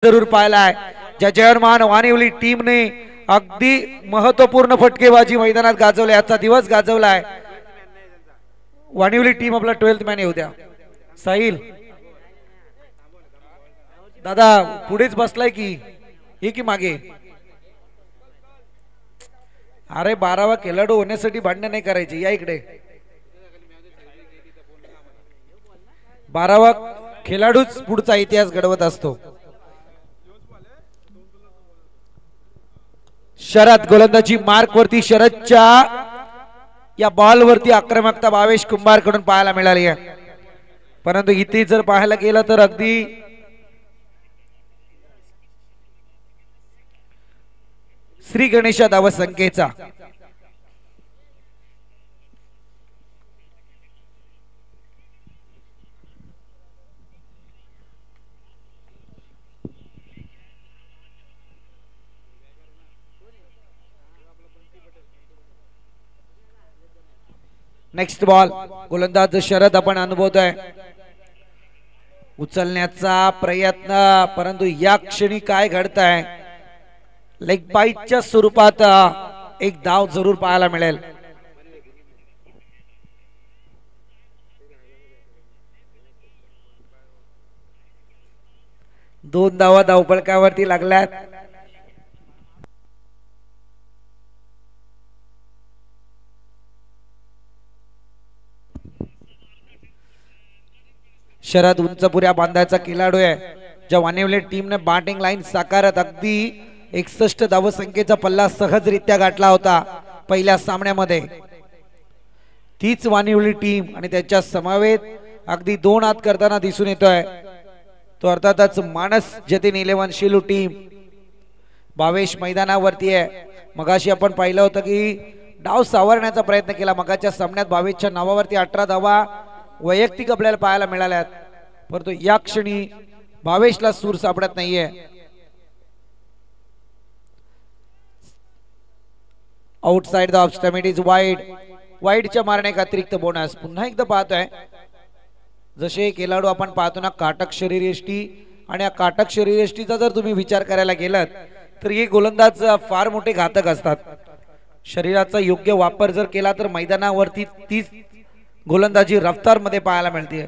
जरूर पाहिलाय ज्या जयमान वानिवली टीमने अगदी महत्वपूर्ण फटकेबाजी मैदानात गाजवली। आजचा दिवस गाजवलाय वानिवली टीम। आपला 12th मॅन येऊ द्या। साहिल दादा पुढेच बसलाय की हे की मागे? अरे 12वा खेळाडू होण्यासाठी भांडण नाही करायची, या इकडे। 12वा खेळाडूच पुढचा इतिहास घडवत असतो। शरद गोलंदाजी मार्क वरती, शरदच्या या बॉल वरती आक्रमकता भावेश कुंभार कडून पाहायला मिळाली आहे। परंतु इथे जर पाहायला गेलं तर अगदी श्री गणेशा धावसंख्येचा नेक्स्ट बॉल गोलंदाज शरद आपण अनुभवतोय उचलण्याचा प्रयत्न, परंतु या क्षणी काय घडतंय? लेग बाईटच्या स्वरूपात एक धाव जरूर पाहायला मिळेल। दोन धावा धावपळकावरती लागल्यात। शरद उंचपुऱ्या बांधायचा खेळाडू आहे। ज्या वानिवली टीमने बॅटिंग लाईन साकारत अगदी 61 धावसंख्येचा पल्ला सहजरित्या गाठला होता पहिल्या सामन्यामध्ये। तीच वानिवली टीम आणि त्याच्या समवेत अगदी 2 हात करताना दिसून येतोय तो अर्थातच मानस जतीन 11 शिलू टीम। भावेश मैदानावरती आहे। मगाशी आपण पाहिलं होतं की डाव सावरण्याचा प्रयत्न केला। मगाच्या सामन्यात भावेशच्या नावावरती 18 धावा वैयक्तिक आपल्याला पाहायला मिळाल्यात, परंतु या क्षणी भावेशला सूर सापडत नाहीये। Outside the off stump is wide. वाईडच्या मारण्याक अतिरिक्त बोनस। पुन्हा एकदा पाहतोय जसे खेळाडू आपण पाहतो ना काटक शरीरयष्टी, आणि या काटक शरीरयष्टीचा जर तुम्ही विचार करायला गेलात तर हे गोलंदाज फार मोठे घातक असतात। शरीराचा योग्य वापर जर केला तर मैदानावरती तीच गोलंदाजी रफ्तार मध्ये पाहायला मिळते।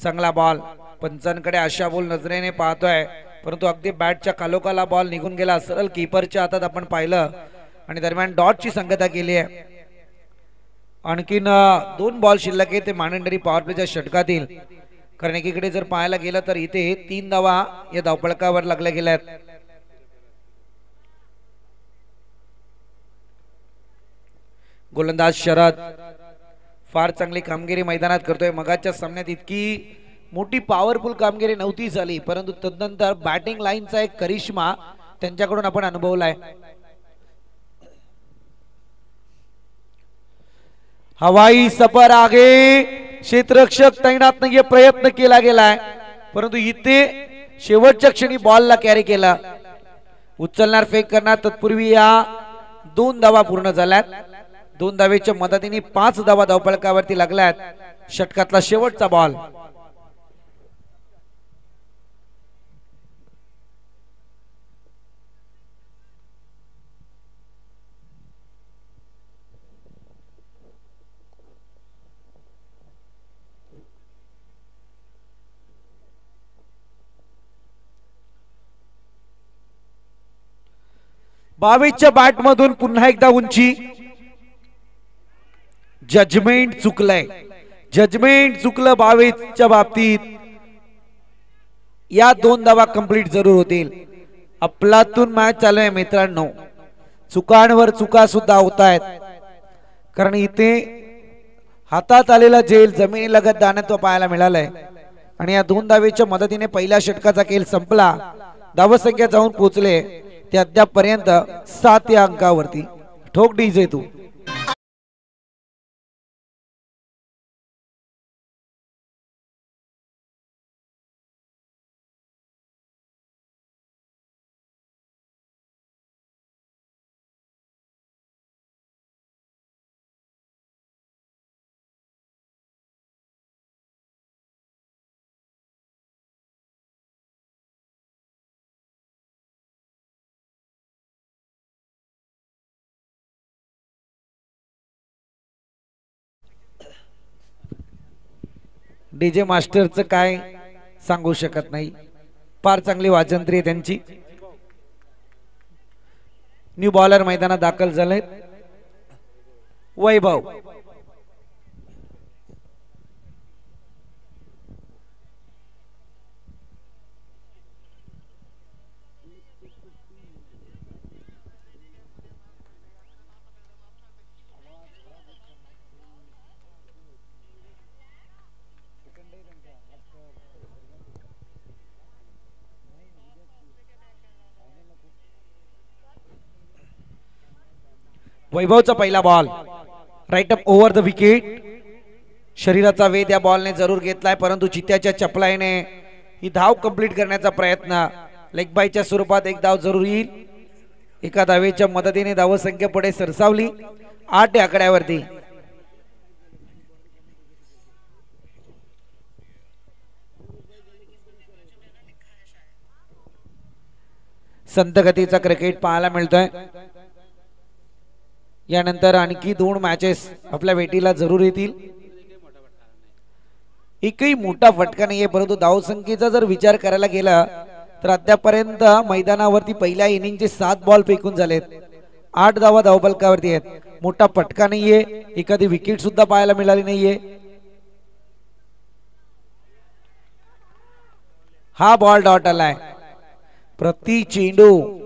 चांगला बॉल पंचांकडे आशाबोल नजरेने पाहतोय, परंतु अगदी बॅटच्या खालोखाला बॉल निघून गेला। सरळ कीपरच्या हातात आपण पाहिलं आणि दरम्यान डॉटची संगता केली आहे। आणखीन 2 बॉल शिल्लक आहे ते मानंडरी पॉवर प्लेच्या षटकातील। कारण एकीकडे जर पाहायला गेलं तर इथे 3 धावा या धावपळकावर लागल्या गेल्यात। गोलंदाज शरद फार चांगली कामगिरी मैदानात करतोय। मगाच्या सामन्यात इतकी मोठी पॉवरफुल कामगिरी नव्हती झाली, परंतु तदनंतर बॅटिंग लाईनचा एक करिश्मा त्यांच्याकडून आपण अनुभवलाय। हवाई सफर आगे, क्षेत्ररक्षक तैनात नाहीये, प्रयत्न केला गेलाय, परंतु इथे शेवटच्या क्षणी बॉलला कॅरी केला। उचलणार फेक करणार तत्पूर्वी या 2 धावा पूर्ण झाल्यात। 2 धावेच्या मदतीने 5 धावा धावपळकावरती लागल्यात। षटकातला शेवटचा बॉल। भावेशच्या बॅट मधून पुन्हा एकदा उंची। जजमेंट चुकलंय, जजमेंट चुकलं भावेशच्या बाबतीत। या 2 धावा कंप्लीट जरूर होतील। अफलातून मॅच चालू आहे मित्रांनो, चुकांवर चुका सुद्धा होत आहेत। कारण इथे हातात आलेला जेल जमिनीलगत दानत्व पाहायला मिळालंय आणि या 2 धावेच्या मदतीने पहिल्या षटकाचा खेळ संपला। धावसंख्या जाऊन पोहोचले ते अद्याप पर्यंत 7 या अंकावरती। ठोक डीजे तू। डीजे मास्टरचं काय सांगू शकत नाही, फार चांगली वाजंत्री आहे त्यांची. न्यू बॉलर मैदानात दाखल झाले वैभव. वैभवचा पहिला ball right up over the wicket. शरीराचा वेध या बॉलने जरूर घेतलाय, परंतु चित्त्याच्या चपलाईने ही धाव कंप्लीट करण्याचा प्रयत्न. लेग बायच्या स्वरूपात एक धाव जरूर येईल. एका धावेच्या मदतीने धावसंख्या पुढे सरसावली 8 या आकड्यावरती. संत गतीचा क्रिकेट पाहायला मिळतोय. यानंतर आणखी 2 मॅचेस आपल्या वेटीला जरूर येतील. एकही मोठा फटका नाहीये, परंतु धावसंख्येचा जर विचार करायला गेला तर अद्यापर्यंत मैदानावरती पहिल्या इनिंगचे 7 बॉल फेकून झालेत. 8 धावा धावफलकावरती आहेत. मोठा फटका नाहीये, एखादी विकेट सुद्धा पाहायला मिळाली नाहीये. हा बॉल डॉट आलाय. प्रति चेंडू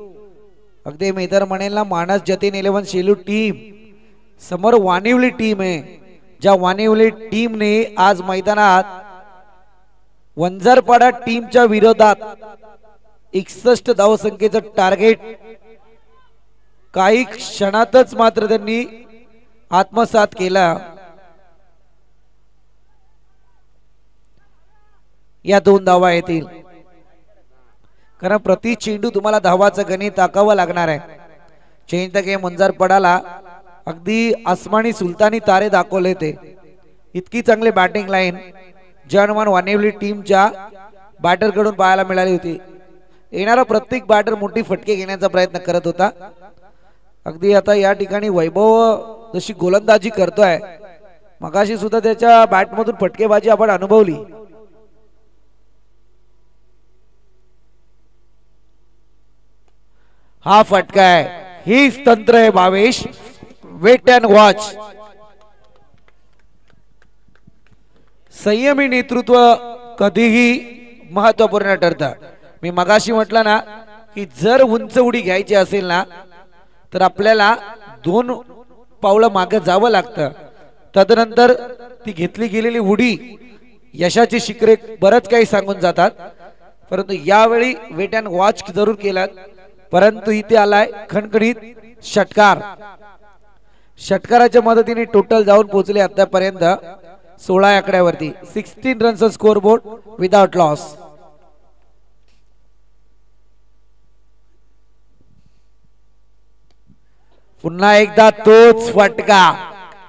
अगदी मी तर म्हणेल ना, मानस जतीन 11 शेलू टीम समोर वानिवली टीम आहे. ज्या वानिवली टीमने आज मैदानात वंजारपाडा टीमच्या विरोधात 61 धावसंख्येचं टार्गेट काही क्षणातच मात्र त्यांनी आत्मसात केला. या 2 धावा येतील, कारण प्रति चेंडू तुम्हाला धावाचं गणित आखावं लागणार आहे. चेंज द गेम वंजारपाडाला अगदी आसमानी सुलतानी तारे दाखवले ते. इतकी चांगली बॅटिंग लाईन जनमान वानिवली टीमच्या बॅटर कडून पाहायला मिळाली होती. येणारा प्रत्येक बॅटर मोठी फटके घेण्याचा प्रयत्न करत होता. अगदी आता या ठिकाणी वैभव जशी गोलंदाजी करतोय, मगाशी सुद्धा त्याच्या बॅटमधून फटकेबाजी आपण अनुभवली. हा फटका आहे, हीच तंत्र आहे भावेश. Weight and watch. संयमी नेतृत्व कधीही महत्वपूर्ण ठरतं. मी मगाशी म्हटलं ना की जर उंच उडी घ्यायची असेल ना तर आपल्याला 2 पावलं मागे जावं लागतं. तदनंतर ती घेतली गेलेली उडी यशाची शिखरे बरंच काही सांगून जातात. परंतु यावेळी वेट अँड वॉच जरूर केलात. परंतु इथे आलाय खणखणीत षटकार. षटकाराच्या मदतीने टोटल जाऊन पोहोचले आतापर्यंत 16 आकड्यावरती. 16 रनचा स्कोर बोर्ड विदाउट लॉस. पुन्हा एकदा तोच फटका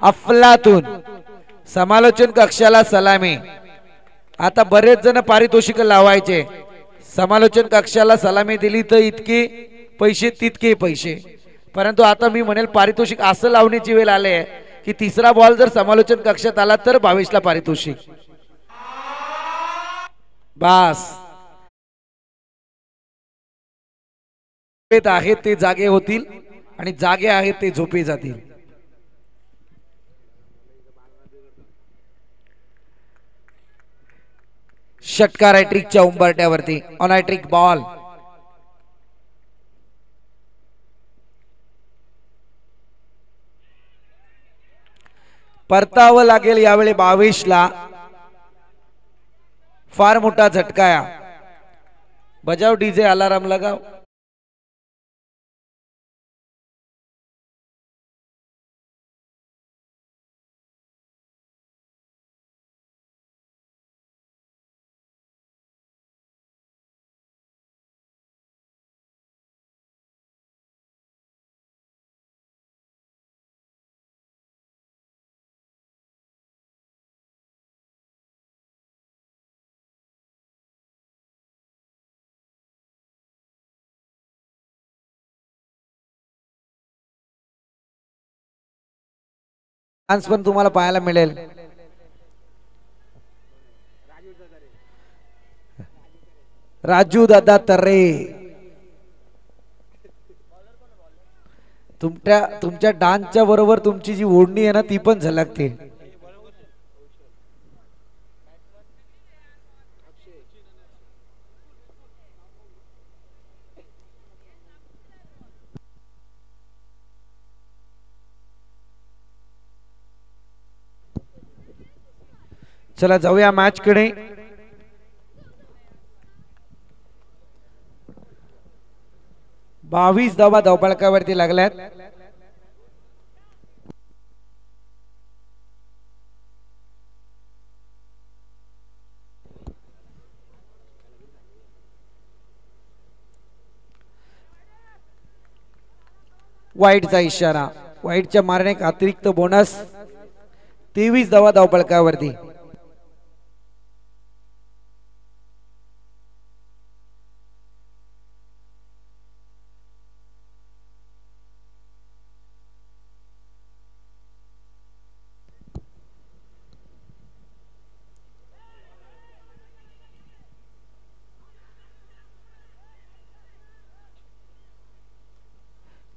अफलातून. समालोचन कक्षाला सलामी. आता बरेच जण पारितोषिक लावायचे. समालोचन कक्षाला सलामी दिली तर इतके पैसे तितके पैसे, परंतु आता मी म्हणेल पारितोषिक असं लावण्याची वेळ आली आहे की 3रा बॉल जर समालोचन कक्षात आला तर 22ला पारितोषिक. बस आहेत ते जागे होतील आणि जागे आहेत ते झोपे जातील. षटकार हॅट्रिकच्या उंबरट्यावरती. On hat trick ball. परतावं लागेल यावेळी 22ला. फार मोठा झटका. बजाव डीजे अलार्म लगाव. डान्स पण तुम्हाला पाहायला मिळेल. राजू दादा तर्रे, तुमच्या डान्सच्या बरोबर तुमची जी ओढणी आहे ना ती पण झलकते. चला जाऊया मॅच कडे. बावीस धावा धावपळकावरती लागल्यात. वाईटचा इशारा, वाईटच्या मारणे एक अतिरिक्त बोनस. 23 धावा धावपळकावरती.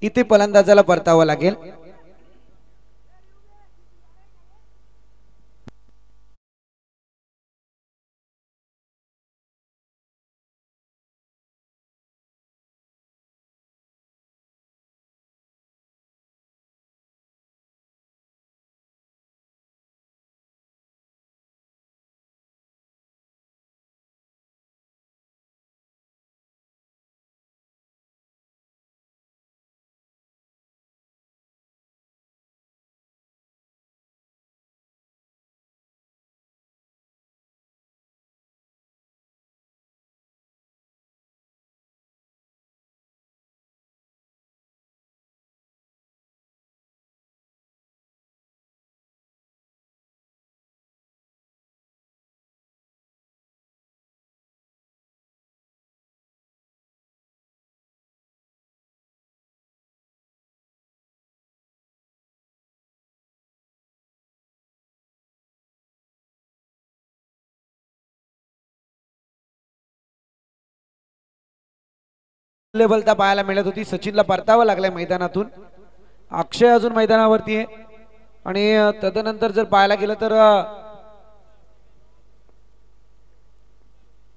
इथे फलंदाजाला परतावं लागेल. लेवलता पाहायला मिळत होती. सचिनला परतावं लागलंय मैदानातून. अक्षय अजून मैदानावरती आहे आणि तदनंतर जर पाहायला गेलं तर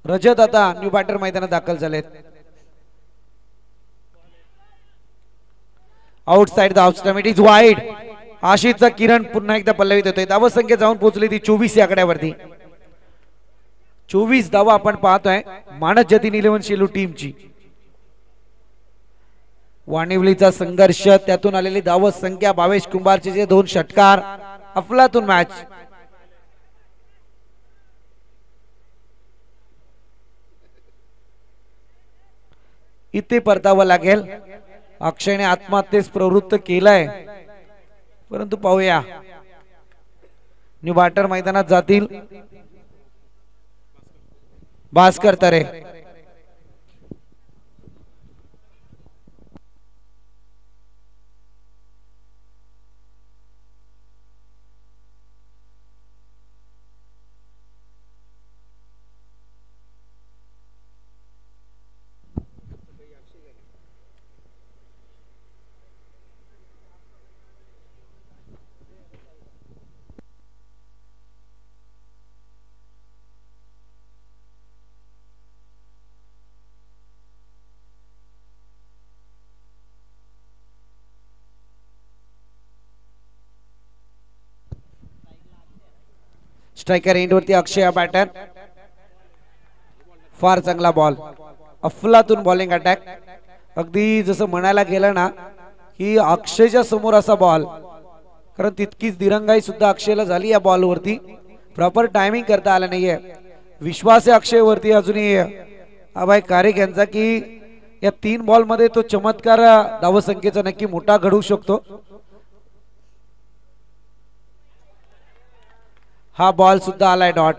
रजत आता न्यू बॅटर मैदानात दाखल झालेत. Outside the off stump, it is wide. आशिषचा किरण पुन्हा एकदा पल्लवीत होतोय. धावा संख्या जाऊन पोहोचली ती 24 या आकड्यावरती. 24 धावा आपण पाहतोय मानस जतीन 11 शेलू टीमची. वाणिवलीचा संघर्ष, त्यातून आलेली धावत संख्या, भावेश कुंभारचे जे 2 षटकार, अफलातून मॅच. इथे परतावं लागेल. अक्षयने आत्महत्येस प्रवृत्त केलाय, परंतु पाहूया न्यू बॅटर मैदानात जातील. भास्कर तरे, स्ट्रायकर एंड वरती अक्षय बॅटर. फार चांगला बॉल, अफलातून बॉलिंग अटॅक. अगदी जसं म्हणायला गेलं ना की अक्षयच्या समोर असा बॉल, कारण तितकीच दिरंगाई सुद्धा अक्षयला झाली या बॉल वरती. प्रॉपर टायमिंग करता आला नाहीये. विश्वास आहे अक्षय वरती अजूनही अभय कारेक यांचा की या 3 बॉल मध्ये तो चमत्कार धावसंख्येचा नक्की मोठा घडू शकतो. हा बॉल सुद्धा आलाय डॉट.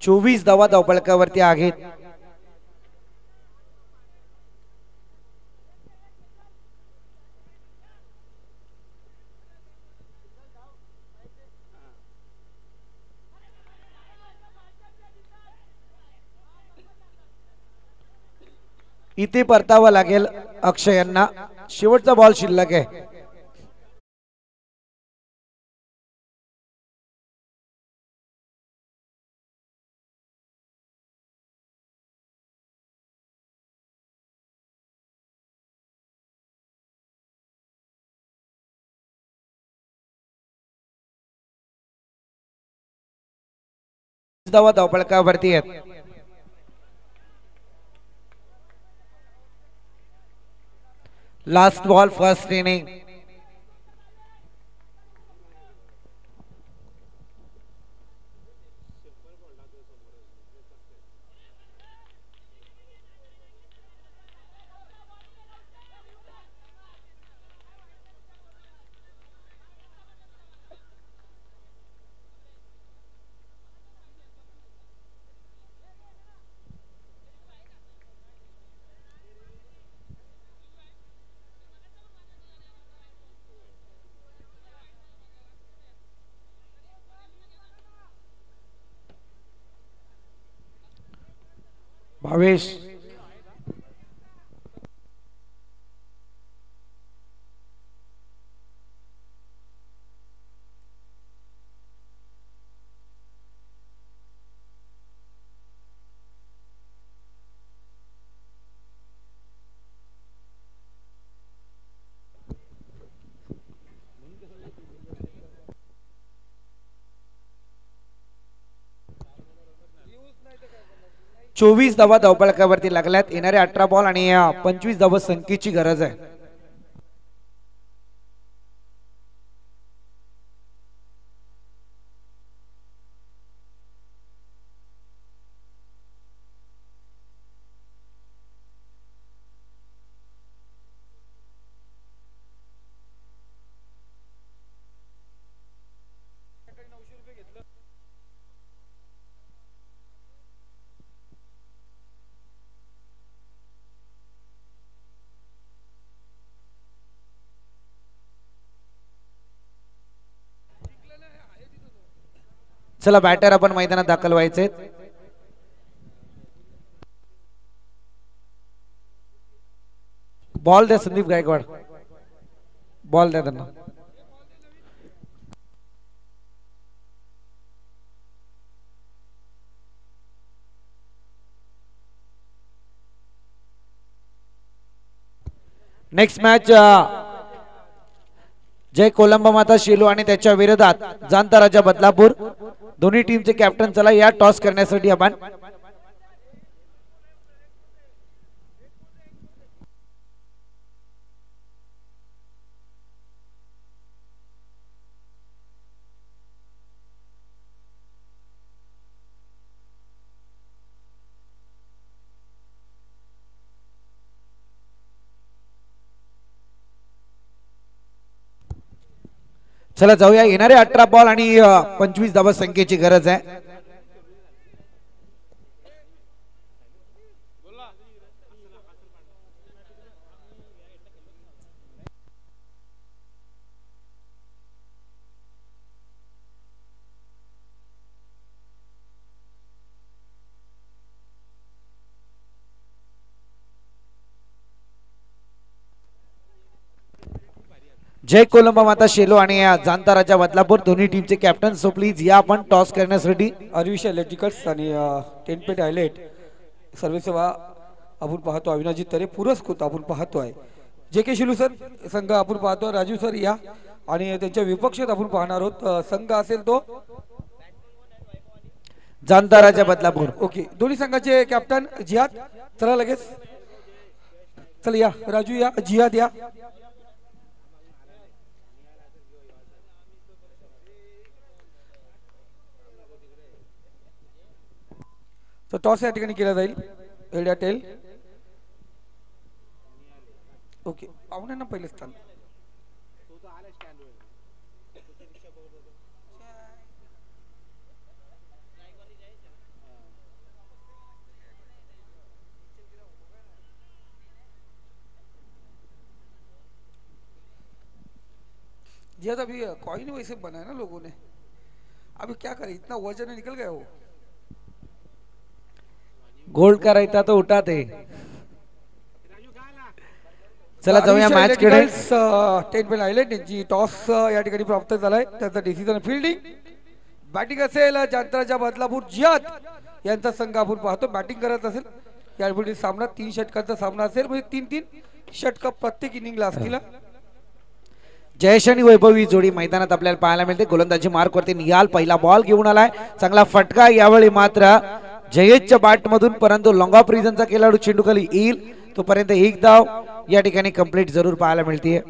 24 धावा धावपळकावरती आहेत. इथे परतावं लागेल अक्षय यांना. शेवटचा बॉल शिल्लक आहे. धावा धावपळकावरती आहेत. Last ball first inning. Bhavesh चोवीस धावा धावपळकावरती लागल्यात. येणारे 18 बॉल आणि 25 धावा संख्येची गरज आहे. चला बॅटर आपण मैदानात दाखल व्हायचे. बॉल द्या संदीप गायकवाड. बॉल द्या त्यांना. नेक्स्ट मॅच जय कोलंबा माता शेलू आणि त्याच्या विरोधात जाणता राजा बदलापूर. दोन्ही टीमचे कॅप्टन चला या टॉस करण्यासाठी आपण. चला जाऊया. येणारे 18 बॉल आणि 25 धावा संख्येची गरज आहे. जय कोलंबा माता शेलो आणि जाणता राजा बदलापूर दोन्ही टीमचे कॅप्टन. सो प्लीज या आपण टॉस करण्यासाठी. अरविश इलेक्ट्रिकल्स आणि टेनपेट हायलाइट सर्व्हिसेवा आपण पाहतो. अविनाजी तरे पुरस्कृत आपण पाहतोय. जे के शिलू सर संघ आपण पाहतो. राजू सर या आणि त्यांच्या विपक्षात आपण पाहणार आहोत. संघ असेल तो जाणता राजा बदलापूर. ओके. दोन्ही संघाचे कॅप्टन जिहाद. चला लगेच. चला या राजू या, जिहाद या. तो टॉस या ठिकाणी केला जाईल. एल्डिया टेल. ओके. पाहुण्यांना पहिले स्थान. जी अभी कॉइन वैसे बनाया ना लोगों ने. अभी क्या करें, इतना वजन निकल गया वो. गोल्ड का रहता तो उठाते. चला जाऊया मॅच कडे. 10 पॉइंट हायलाइट यांची टॉस या ठिकाणी प्राप्त झालाय. त्याचा डिसिजन फिल्डिंग बॅटिंग असेल जांत्राच्या बदलापूर जियाद यांचा संघ आपण पाहतो बॅटिंग करत असेल. यापुढे सामना 3 षटकांचा सामना असेल म्हणजे 3-3 षटक प्रत्येक इनिंगला असतील. जयेश आणि वैभव ही जोडी मैदानात आपल्याला पाहायला मिळते. गोलंदाजी मार्क वरती निहाल पहिला बॉल घेऊन आलाय. चांगला फटका यावेळी मात्र जयेशच्या बॅट मधून, परंतु लॉंग ऑफ रिजनचा खेळाडू चेंडूखाली येईल तोपर्यंत एक धाव या ठिकाणी कंप्लीट जरूर पाहायला मिळते.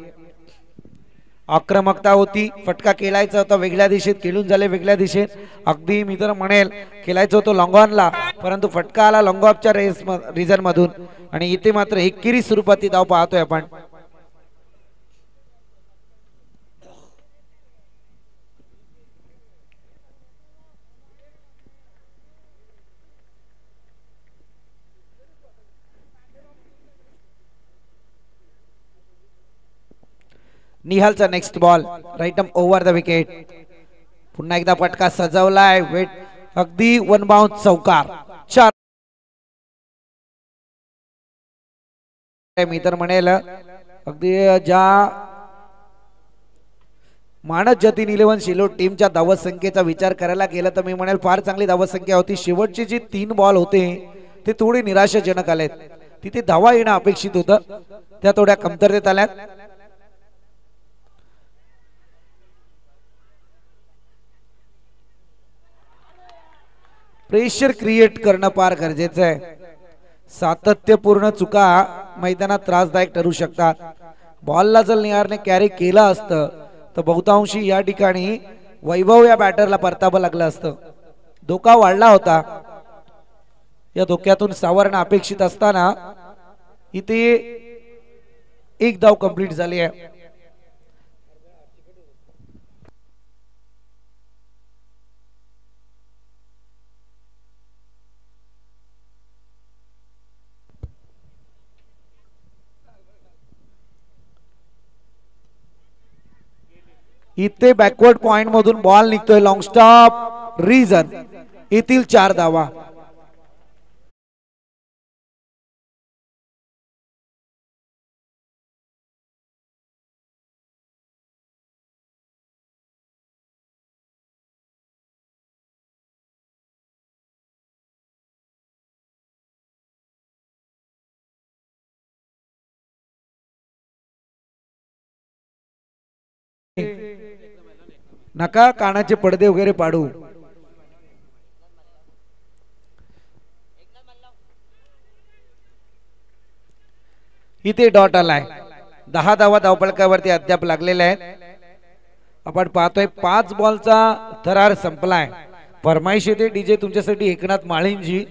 आक्रमकता होती, फटका खेळायचा होता वेगळ्या दिशेत, खेळून झाले वेगळ्या दिशेत. अगदी मी तर म्हणेल खेळायचं होतं लॉंग ऑनला, परंतु फटका आला लॉंग ऑफच्या रिझन मधून आणि इथे मात्र एकेरी स्वरूपात धाव पाहतोय आपण. निहालचा next ball right over the wicket. पुन्हा एकदा फटका सजवलाय, वेट अगदी वन बाउंस चौकार. 4 मी तर म्हणेल अगदी ज्या मानस जतीन 11 शिलोड टीमच्या धावत संख्येचा विचार करायला गेला तर मी म्हणेल फार चांगली धावत संख्या होती. शेवटचे जे 3 बॉल होते ते थोडे निराशाजनक आलेत. तिथे धावा येणं अपेक्षित होतं, त्या थोड्या कमतरतेत आल्यात. प्रेशर क्रिएट करणं फार गरजेचं आहे. सातत्यपूर्ण चुका मैदानात त्रासदायक ठरू शकतात. बॉलला जर निहारने कॅरी केला असतं तर बहुतांशी या ठिकाणी वैभव या बॅटरला परतावं लागलं असतं. धोका वाढला होता. या धोक्यातून सावरणं अपेक्षित असताना इथे एक धाव कंप्लीट झाली आहे. इथे बॅकवर्ड पॉइंट मधून बॉल निघतोय लॉंग स्टॉप रिजन. येथील 4 धावा. नका कानाचे पडदे वगैरे पाडू. इथे डॉट आलाय. 10 धावा धावफलकावरती अद्याप लागलेल्या आहेत. आपण पाहतोय 5 बॉलचा थरार संपलाय. फरमाईश येते डीजे तुमच्यासाठी एकनाथ माळींजी,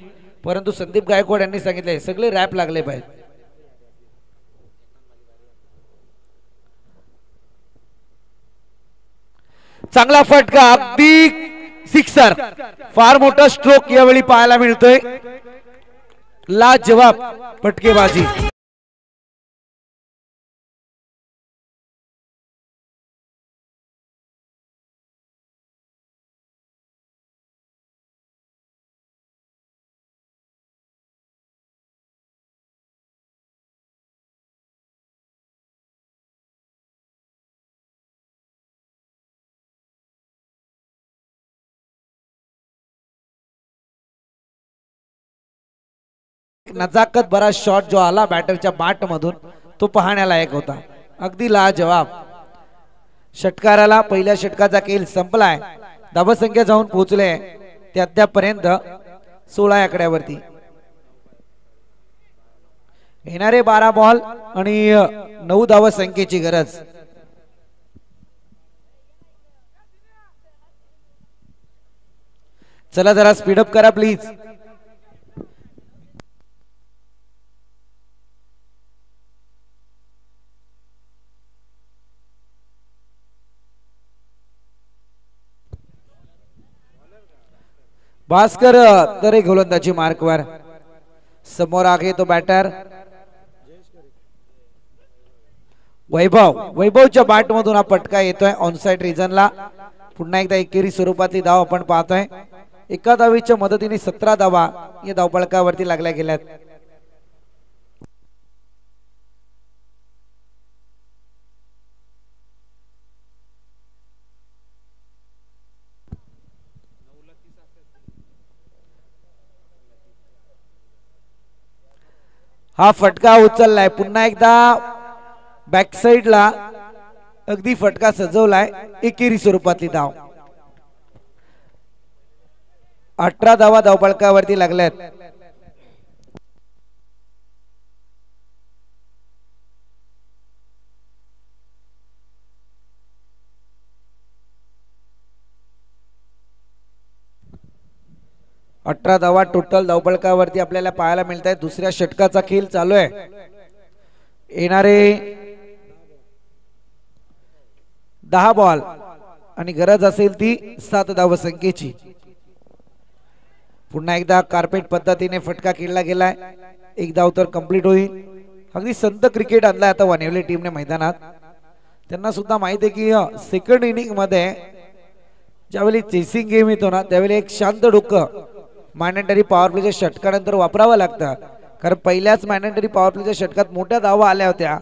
परंतु संदीप गायकवाड यांनी सांगितलंय सगळे रॅप लागले पाहिजे. चांगला फटका अगदी सिक्सर. फार मोठा स्ट्रोक यावेळी पाहायला मिळतोय. लाजवाब फटकेबाजी. नजाकत भरा शॉट जो आला बॅटरच्या बाट मधून तो पाहण्यालायक होता. अगदी लाजवाब. षटकाराला पहिल्या षटकाचा खेळ संपलाय. धावसंख्या जाऊन पोहोचले ते अद्यापर्यंत 16 आकड्यावरती. येणारे 12 बॉल आणि 9 धावसंख्येची गरज. चला जरा स्पीडअप करा प्लीज. भास्कर तरे गोलंदाजी मार्कवर. समोर आगे तो बॅटर वैभवच्या बॅट मधून हा फटका येतोय ऑनसाइड रिजनला. पुन्हा एकदा एकेरी स्वरूपातली धाव आपण पाहतोय. एका धावीच्या मदतीने 17 धावा या धावफलकावरती लागल्या गेल्यात. हा फटका उचललाय पुन्हा एकदा बॅक साइडला अगदी फटका सजवलाय एकेरी स्वरूपातली धाव 18 धावा धावपळकावरती लागल्यात. अठरा धावा टोटल धावपळकावरती आपल्याला पाहायला मिळत आहे. दुसऱ्या षटकाचा खेळ चालू आहे. येणारे 10 बॉल आणि गरज असेल ती 7 धावसंख्येची. पुन्हा एकदा कार्पेट पद्धतीने फटका खेळला गेलाय. एक धाव तर कंप्लीट होईल. अगदी संत क्रिकेट आणलाय आता वानिवली टीमने मैदानात. त्यांना सुद्धा माहिती आहे की सेकंड इनिंग मध्ये ज्यावेळी चेसिंग गेम येतो ना त्यावेळी एक शांत डोकं मॅन्डेटरी पॉवर प्लेच्या षटकानंतर वापरावं लागतं. कारण पहिल्याच मॅन्डेटरी पॉवर प्लेच्या षटकात मोठ्या धावा आल्या होत्या.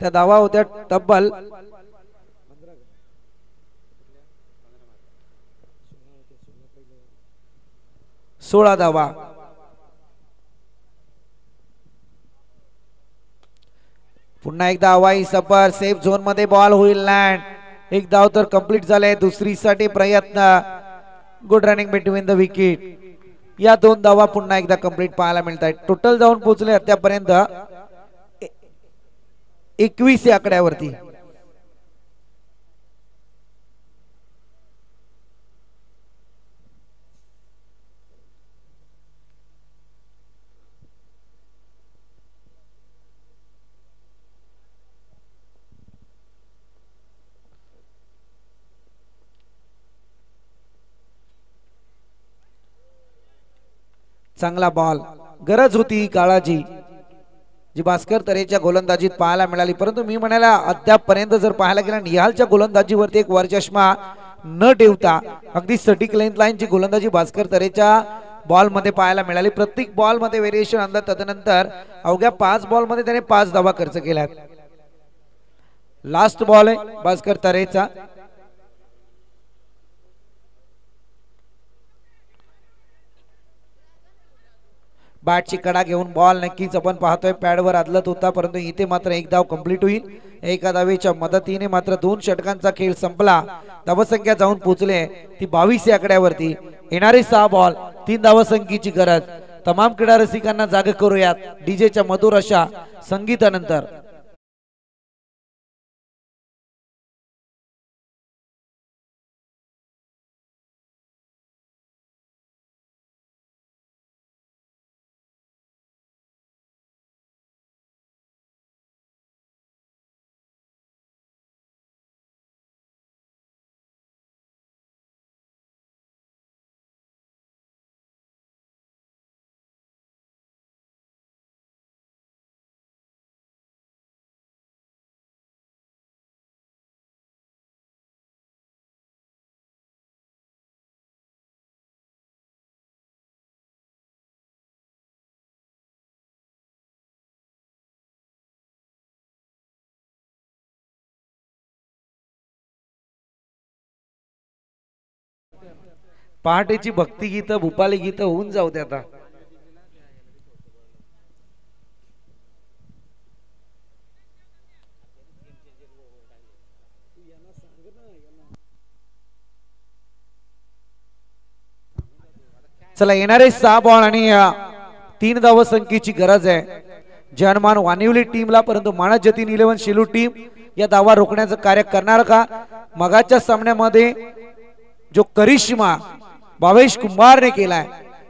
त्या धावा होत्या तब्बल 16 धावा. पुन्हा एकदा हवाई सफर सेफ झोन मध्ये बॉल होईल लँड. एक धाव तर कंप्लीट झाले. दुसरी साठी प्रयत्न. Good running between the wicket. या 2 धावा पुन्हा एकदा कंप्लीट पाहायला मिळत आहेत. टोटल जाऊन पोहोचले आतापर्यंत 21 या आकड्यावरती. चांगला बॉल. गरज होती काळाची जी भास्कर तरेच्या गोलंदाजीत पाहायला मिळाली. परंतु मी म्हणाला अद्यापपर्यंत जर पाहायला गेला निहालच्या गोलंदाजीवरती एक वरचष्मा न ठेवता अगदी सटीक लेंथ लाईनची गोलंदाजी भास्कर तरेच्या बॉल मध्ये पाहायला मिळाली. प्रत्येक बॉल मध्ये व्हेरिएशन आणलं. तदनंतर अवघ्या 5 बॉल मध्ये त्याने 5 धावा खर्च केल्यात. लास्ट बॉल आहे भास्कर तरेचा. बॅटची कडा घेऊन बॉल नक्कीच आपण पाहतोय पॅडवर आदलत होता. परंतु इथे मात्र एक धाव कंप्लीट होईल. एका धावेच्या मदतीने मात्र 2 षटकांचा खेळ संपला. धावसंख्या जाऊन पोहोचले ती 22 या आकड्यावरती. येणारे 6 बॉल 3 धावसंख्येची गरज. तमाम क्रीडा रसिकांना जाग करूयात डीजेच्या मधुर अशा संगीतानंतर. पहाटेची भक्ती गीत भूपाली गीत होऊन जाऊ दे आता. चला येणारे 6 बॉल आणि 3 धावसंख्येची गरज आहे जनमान वानिवली टीमला. परंतु माणा जतीन 11 शेलू टीम या धावा रोखण्याचं कार्य करणार का? मगाच्या सामन्यामध्ये जो करिश्मा भावेश कुंभारने केलाय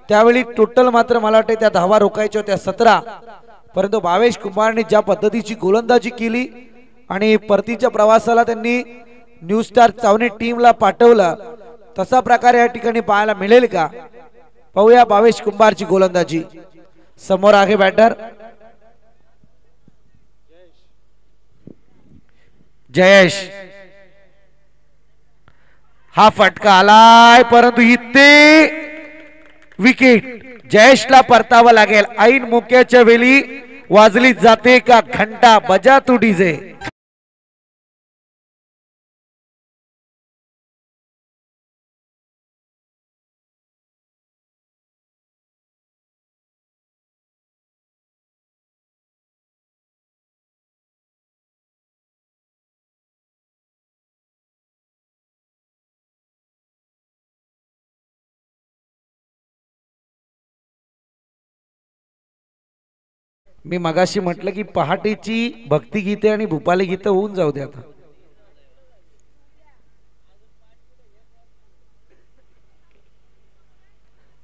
त्यावेळी टोटल मात्र मला वाटते त्या धावा रोखायच्या होत्या 17. परंतु भावेश कुंभारने ज्या पद्धतीची गोलंदाजी केली आणि परतीच्या प्रवासाला त्यांनी न्यू स्टार चावणे टीमला पाठवलं तसा प्रकार या ठिकाणी पाहायला मिळेल का? पाहूया भावेश कुंभारची गोलंदाजी. समोर आहे बॅटर जयेश. हा फटका आलाय परंतु इथे विकेट. जयेशला परतावा लागेल. ऐन मोक्याच्या वेळी वाजली जाते का घंटा बजा तू डीजे. मी मगाशी म्हटलं की पहाटेची भक्तिगीते आणि भूपाली गीतं होऊन जाऊ दे आता.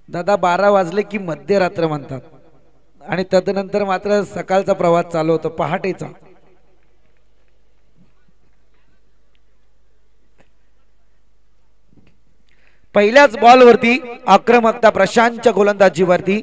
दादा 12 वाजले की मध्यरात्र म्हणतात आणि तदनंतर मात्र सकाळचा प्रवास चालू होतो पहाटेचा. पहिल्याच बॉलवरती आक्रमकता प्रशांतच्या गोलंदाजीवरती.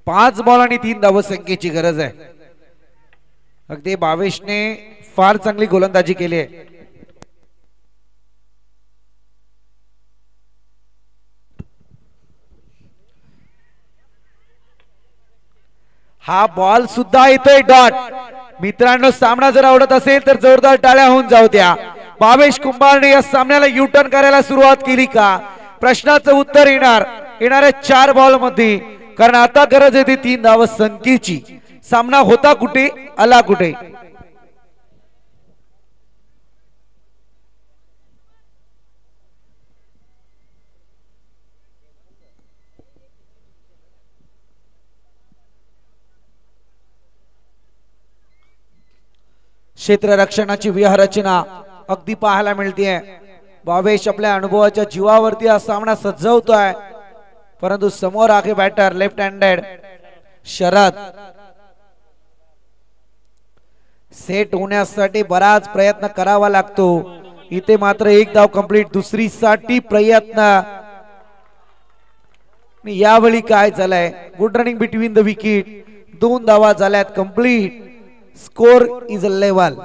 पाच बॉल आणि 3 धावसंख्येची गरज आहे. अगदी भावेशने फार चांगली गोलंदाजी केली आहे. हा बॉल सुद्धा येतोय डॉट. मित्रांनो सामना जर आवडत असेल तर जोरदार टाळ्या होऊन जाऊ द्या. भावेश कुंभारने या सामन्याला यू टर्न करायला सुरुवात केली का? प्रश्नाचं उत्तर येणाऱ्या 4 बॉल मध्ये, कारण आता गरज आहे ती 3 धावसंख्येची. सामना होता कुठे आला कुठे. क्षेत्ररक्षणाची व्यूहरचना अगदी पाहायला मिळते. भावेश आपल्या अनुभवाच्या जीवावरती हा सामना सजवतोय, परंतु समोर आगे batter left handed Sharad set होण्यासाठी बराच प्रयत्न करावा लागतो. इथे मात्र 1 धाव कंप्लीट. दुसरी साठी प्रयत्न. यावेळी काय झालंय? Good running between the wicket. 2 धावा झाल्यात complete. Score is level.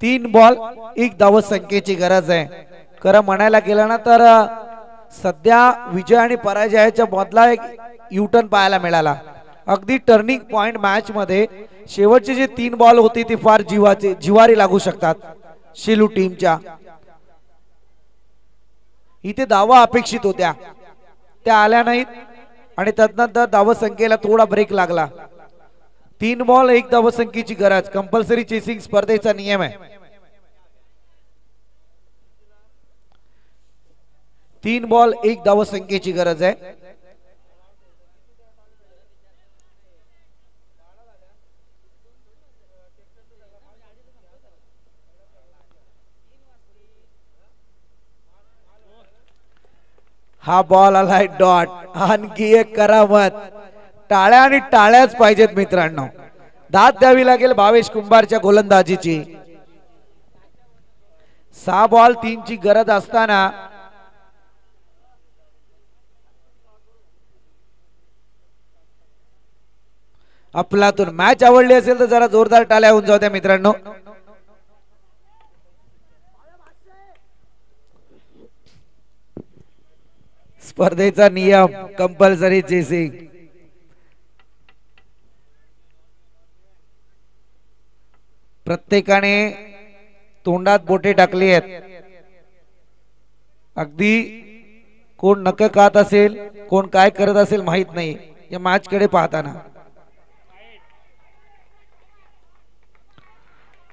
3 ball 1 धावसंख्येची गरज आहे. खरं म्हणायला गेलं ना तर सध्या विजय आणि पराजयाच्या बदला एक युटर्न पाहायला मिळाला. अगदी टर्निंग पॉइंट मॅच मध्ये शेवटचे जे 3 बॉल होते ते फार जिवारी लागू शकतात शेलू टीमच्या. इथे धावा अपेक्षित होत्या, त्या आल्या नाहीत आणि तदनंतर धावसंख्येला थोडा ब्रेक लागला. 3 बॉल 1 धावसंख्येची गरज कंपल्सरी चेसिंग स्पर्धेचा नियम आहे. 3 बॉल 1 धावसंख्येची गरज आहे. हा बॉल आलाय डॉट. आणखी एक करामत. टाळ्या आणि टाळ्याच पाहिजेत मित्रांनो. दाद द्यावी लागेल भावेश कुंभारच्या गोलंदाजीची. 6 बॉल 3 ची गरज असताना आपलातून मॅच आवडली असेल तर जरा जोरदार टाळ्या होऊन जाऊ द्या मित्रांनो. स्पर्धेचा नियम कंपल्सरी चेसिंग. प्रत्येकाने तोंडात बोटे टाकली आहेत. अगदी कोण नक खात असेल, कोण काय करत असेल माहित नाही या मॅच कडे पाहताना.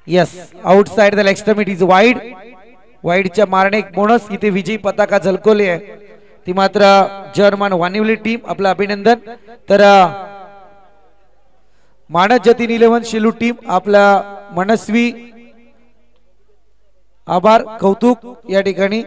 Yes, outside the leg stump, it is wide. वाईडच्या मारणे एक बोनस. इथे विजयी पताका झलकवली आहे ती मात्र जर्मन वानिवली टीम. आपलं अभिनंदन. तर मानस जतीन 11 शेलू टीम आपला मनस्वी आभार कौतुक या ठिकाणी.